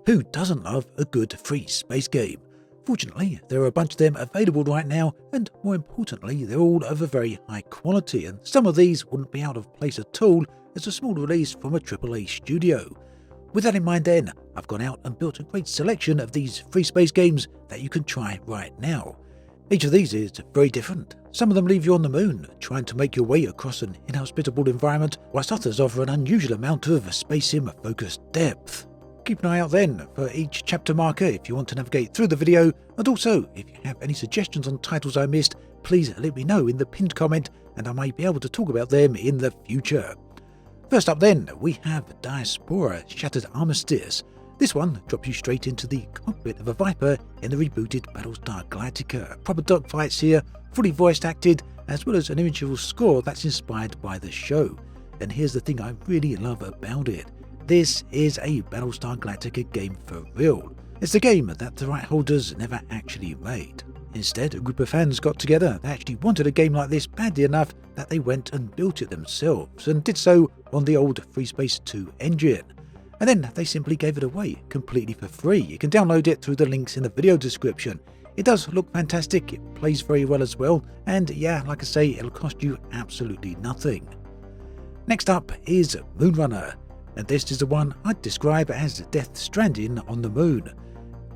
Who doesn't love a good free space game? Fortunately, there are a bunch of them available right now, and more importantly, they're all of a very high quality, and some of these wouldn't be out of place at all as a small release from a AAA studio. With that in mind then, I've gone out and built a great selection of these free space games that you can try right now. Each of these is very different. Some of them leave you on the moon, trying to make your way across an inhospitable environment, whilst others offer an unusual amount of space sim-focused depth. Keep an eye out then for each chapter marker if you want to navigate through the video, and also if you have any suggestions on titles I missed, please let me know in the pinned comment and I may be able to talk about them in the future. First up then, we have Diaspora Shattered Armistice. This one drops you straight into the cockpit of a Viper in the rebooted Battlestar Galactica. Proper dogfights here, fully voice acted, as well as an original score that's inspired by the show. And here's the thing I really love about it. This is a Battlestar Galactica game for real. It's a game that the right holders never actually made. Instead, a group of fans got together that actually wanted a game like this badly enough that they went and built it themselves, and did so on the old FreeSpace 2 engine. And then they simply gave it away completely for free. You can download it through the links in the video description. It does look fantastic, it plays very well as well, and yeah, like I say, it'll cost you absolutely nothing. Next up is Moonrunner, and this is the one I'd describe as Death Stranding on the moon.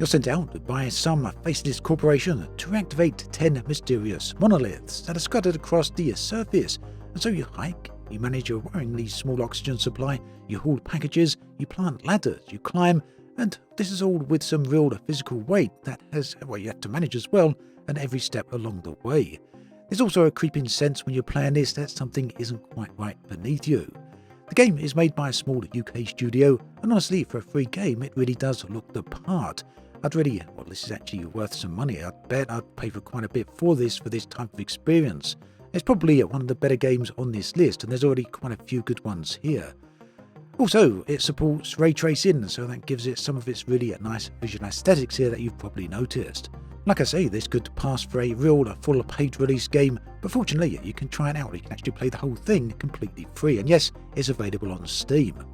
You're sent out by some faceless corporation to activate 10 mysterious monoliths that are scattered across the surface, and so you hike, you manage a worryingly small oxygen supply, you haul packages, you plant ladders, you climb, and this is all with some real physical weight that you have to manage as well, and every step along the way. There's also a creeping sense when you're playing this that something isn't quite right beneath you. The game is made by a small UK studio, and honestly, for a free game, it really does look the part. This is actually worth some money. I'd bet I'd pay for quite a bit for this type of experience. It's probably one of the better games on this list, and there's already quite a few good ones here. Also, it supports ray tracing, so that gives it some of its really nice visual aesthetics here that you've probably noticed. Like I say, this could pass for a real full paid release game, but fortunately you can try it out. You can actually play the whole thing completely free, and yes, it's available on Steam.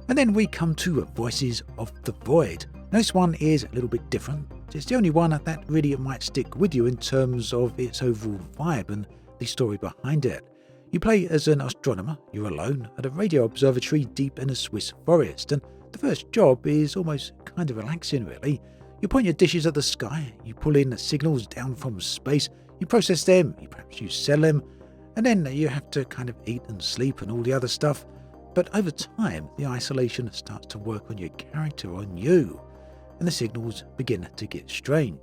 And then we come to Voices of the Void. Now this one is a little bit different. It's the only one that really might stick with you in terms of its overall vibe and the story behind it. You play as an astronomer, you're alone, at a radio observatory deep in a Swiss forest, and the first job is almost kind of relaxing really. You point your dishes at the sky, you pull in signals down from space, you process them, perhaps you sell them, and then you have to kind of eat and sleep and all the other stuff. But over time, the isolation starts to work on your character, on you, and the signals begin to get strange.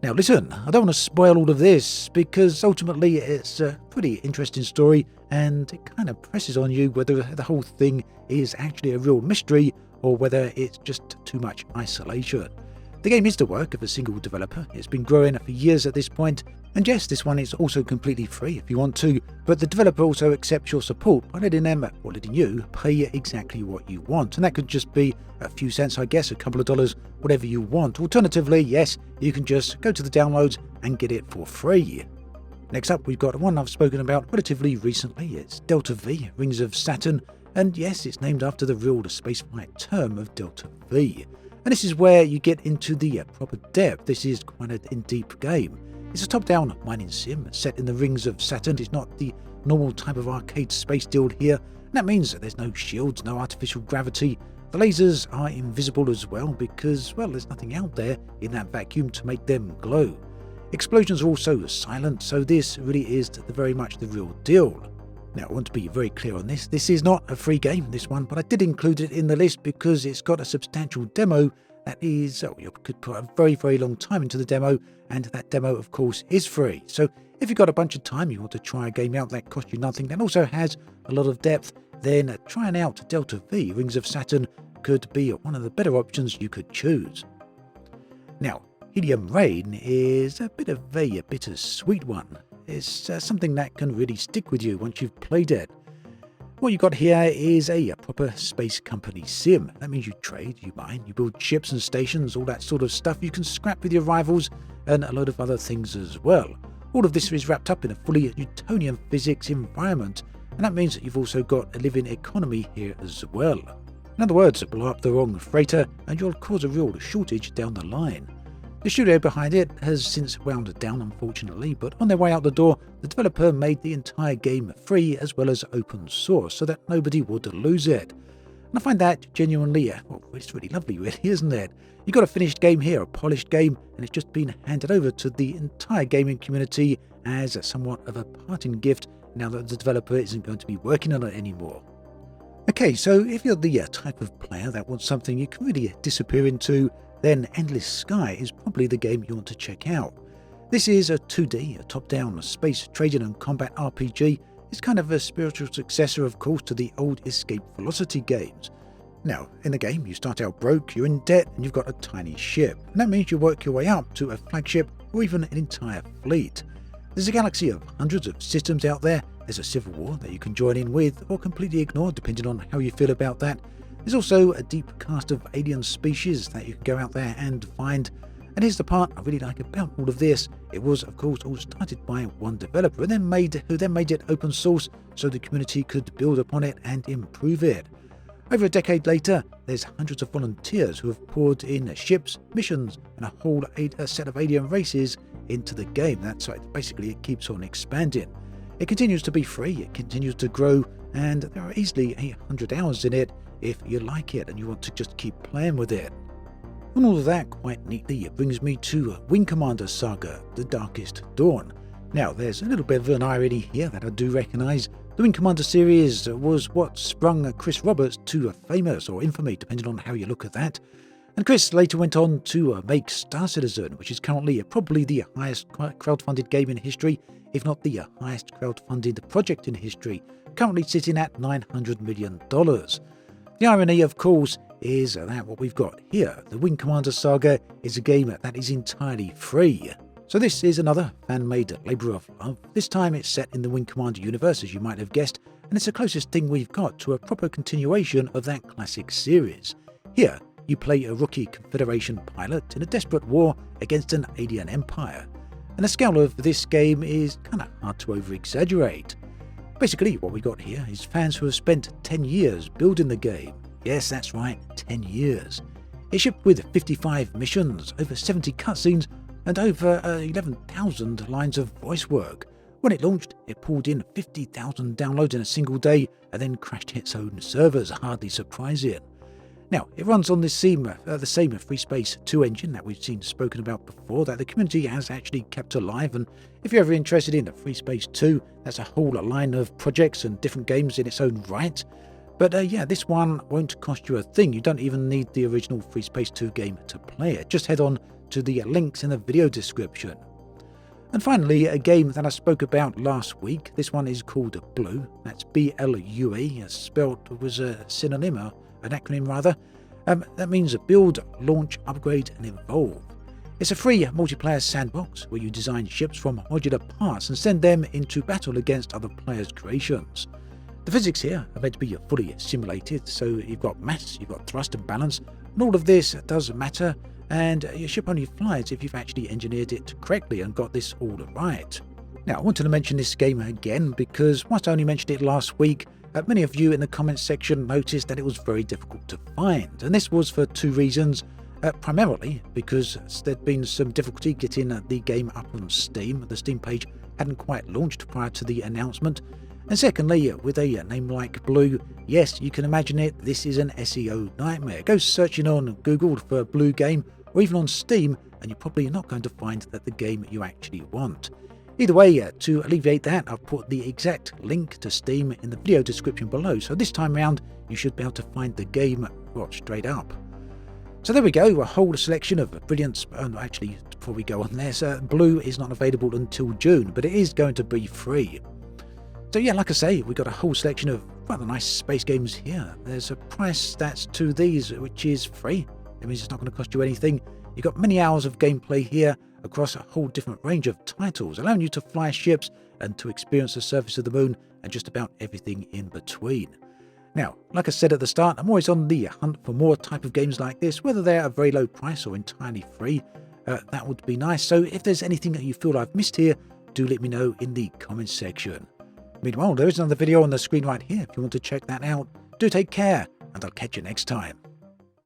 Now listen, I don't want to spoil all of this, because ultimately it's a pretty interesting story, and it kind of presses on you whether the whole thing is actually a real mystery, or whether it's just too much isolation. The game is the work of a single developer. It's been growing for years at this point, and yes, this one is also completely free if you want to, but the developer also accepts your support by letting you pay exactly what you want, and that could just be a few cents, I guess, a couple of dollars, whatever you want. Alternatively, yes, you can just go to the downloads and get it for free. Next up, we've got one I've spoken about relatively recently. It's Delta V, Rings of Saturn, and yes, it's named after the real spaceflight term of Delta V. And this is where you get into the proper depth. This is quite an in-deep game. It's a top-down mining sim set in the Rings of Saturn. It's not the normal type of arcade space deal here, and that means that there's no shields, no artificial gravity. The lasers are invisible as well because, well, there's nothing out there in that vacuum to make them glow. Explosions are also silent, so this really is very much the real deal. Now, I want to be very clear on this. This is not a free game, this one, but I did include it in the list because it's got a substantial demo that is, you could put a very, very long time into the demo, and that demo, of course, is free. So if you've got a bunch of time, you want to try a game out that costs you nothing, that also has a lot of depth, then trying out Delta V, Rings of Saturn, could be one of the better options you could choose. Now, Helium Rain is a bit of a bittersweet one. It's something that can really stick with you once you've played it. What you got here is a proper space company sim. That means you trade, you mine, you build ships and stations, all that sort of stuff. You can scrap with your rivals and a load of other things as well. All of this is wrapped up in a fully Newtonian physics environment, and that means that you've also got a living economy here as well. In other words, blow up the wrong freighter and you'll cause a real shortage down the line. The studio behind it has since wound down, unfortunately, but on their way out the door, the developer made the entire game free as well as open source so that nobody would lose it. And I find that genuinely, well, it's really lovely, really, isn't it? You've got a finished game here, a polished game, and it's just been handed over to the entire gaming community as somewhat of a parting gift now that the developer isn't going to be working on it anymore. Okay, so if you're the type of player that wants something you can really disappear into, then Endless Sky is probably the game you want to check out. This is a 2D, a top-down space trading and combat RPG. It's kind of a spiritual successor, of course, to the old Escape Velocity games. Now, in the game, you start out broke, you're in debt, and you've got a tiny ship. And that means you work your way up to a flagship or even an entire fleet. There's a galaxy of hundreds of systems out there. There's a civil war that you can join in with or completely ignore, depending on how you feel about that. There's also a deep cast of alien species that you can go out there and find. And here's the part I really like about all of this. It was, of course, all started by one developer who then made it open source so the community could build upon it and improve it. Over a decade later, there's hundreds of volunteers who have poured in ships, missions, and a whole set of alien races into the game. That's right, basically it keeps on expanding. It continues to be free, it continues to grow, and there are easily 800 hours in it if you like it and you want to just keep playing with it. And all of that, quite neatly, it brings me to Wing Commander Saga, The Darkest Dawn. Now, there's a little bit of an irony here that I do recognise. The Wing Commander series was what sprung Chris Roberts to famous or infamy, depending on how you look at that. And Chris later went on to make Star Citizen, which is currently probably the highest crowdfunded game in history, if not the highest crowdfunded project in history, currently sitting at $900 million. The irony, of course, is that what we've got here, the Wing Commander Saga, is a game that is entirely free. So this is another fan-made labour of love. This time it's set in the Wing Commander universe, as you might have guessed, and it's the closest thing we've got to a proper continuation of that classic series. Here, you play a rookie Confederation pilot in a desperate war against an alien empire. And the scale of this game is kind of hard to over-exaggerate. Basically, what we got here is fans who have spent 10 years building the game. Yes, that's right, 10 years. It's shipped with 55 missions, over 70 cutscenes, and over 11,000 lines of voice work. When it launched, it pulled in 50,000 downloads in a single day and then crashed its own servers, hardly surprising. Now, it runs on the same FreeSpace 2 engine that we've seen spoken about before, that the community has actually kept alive, and if you're ever interested in FreeSpace 2, that's a whole line of projects and different games in its own right. But yeah, this one won't cost you a thing. You don't even need the original FreeSpace 2 game to play it. Just head on to the links in the video description. And finally, a game that I spoke about last week. This one is called B.L.U E. That's B.L.U.E, spelled was a synonym, an acronym rather. That means build, launch, upgrade and evolve. It's a free multiplayer sandbox where you design ships from modular parts and send them into battle against other players' creations. The physics here are meant to be fully simulated, so you've got mass, you've got thrust and balance, and all of this does matter, and your ship only flies if you've actually engineered it correctly and got this all right. Now, I wanted to mention this game again because whilst I only mentioned it last week, many of you in the comments section noticed that it was very difficult to find, and this was for two reasons. Primarily because there'd been some difficulty getting the game up on Steam. The Steam page hadn't quite launched prior to the announcement. And secondly, with a name like B.L.U E, yes, you can imagine it, this is an SEO nightmare. Go searching on Google for B.L.U E game or even on Steam and you're probably not going to find that the game you actually want. Either way, to alleviate that, I've put the exact link to Steam in the video description below, so this time round you should be able to find the game straight up. So there we go, a whole selection of brilliant... actually, before we go on this, B.L.U E is not available until June, but it is going to be free. So yeah, like I say, we've got a whole selection of rather nice space games here. There's a price that's to these, which is free. It means it's not going to cost you anything. You've got many hours of gameplay here across a whole different range of titles, allowing you to fly ships and to experience the surface of the moon and just about everything in between. Now, like I said at the start, I'm always on the hunt for more type of games like this, whether they're a very low price or entirely free. That would be nice. So if there's anything that you feel I've missed here, do let me know in the comments section. Meanwhile, there is another video on the screen right here if you want to check that out. Do take care, and and I'll catch you next time.